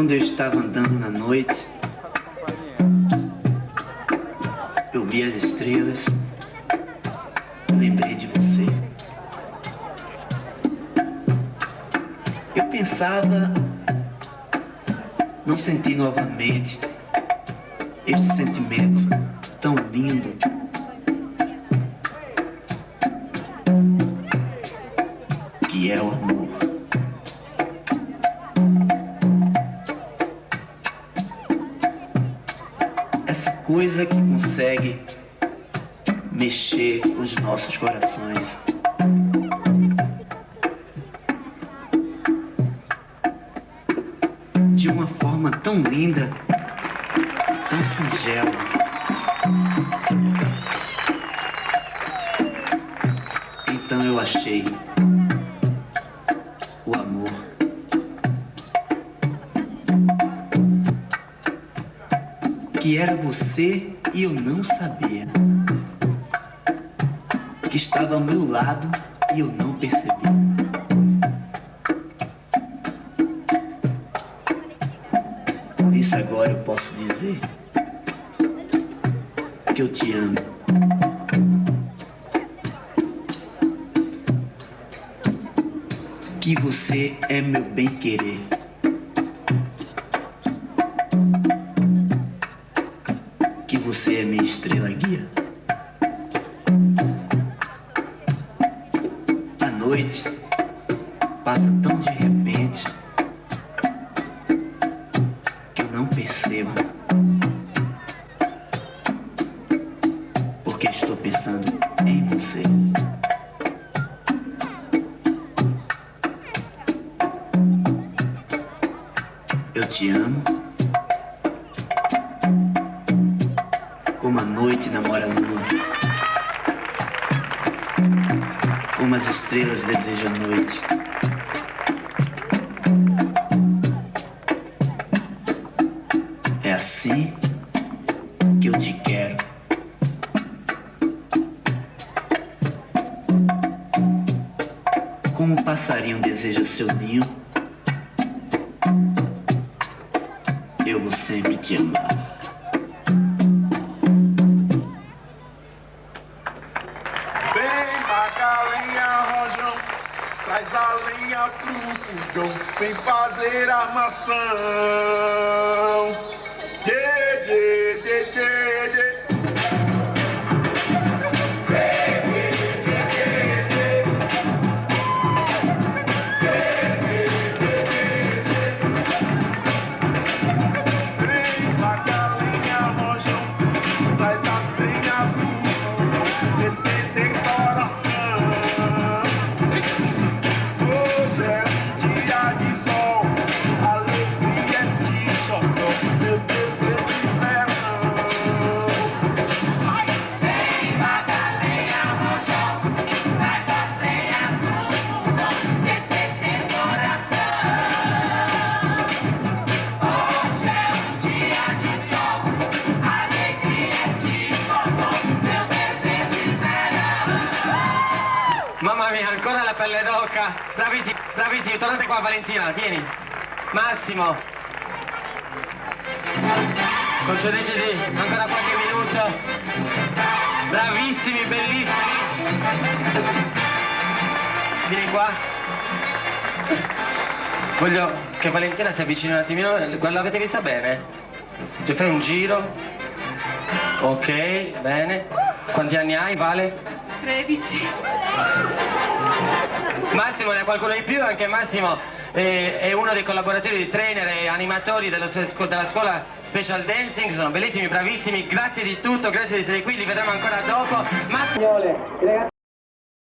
Quando eu estava andando na noite, eu vi as estrelas, lembrei de você. Eu pensava não sentir novamente este sentimento tão lindo. Que é o amor. Essa coisa que consegue mexer com os nossos corações. De uma forma tão linda, tão singela. Então eu achei o amor. Que era você e eu não sabia. Que estava ao meu lado e eu não percebi. Por isso agora eu posso dizer que eu te amo. Que você é meu bem-querer. Que você é minha estrela guia. A noite passa tão de repente que eu não percebo. Porque estou pensando em você. Eu te amo, como a noite namora a lua, como as estrelas desejam a noite. É assim que eu te quero. Como o passarinho deseja seu ninho, eu vou sempre te amar. Vem, taca lenha, rojão, traz a lenha pro fogão, vem fazer armação. Dê, dê, dê, dê, dê. Mamma mia, ancora la pelle d'oca. Bravissimi, bravissimi, tornate qua Valentina, vieni. Massimo. Concedeci di ancora qualche minuto. Bravissimi, bellissimi. Vieni qua. Voglio che Valentina si avvicini un attimino. L'avete vista bene? Ti fai un giro. Ok, bene. Quanti anni hai, Vale? 13. Massimo, ne ha qualcuno di più? Anche Massimo è uno dei collaboratori, di trainer e animatori della scuola Special Dancing. Sono bellissimi, bravissimi. Grazie di tutto, grazie di essere qui, li vedremo ancora dopo. Massimo.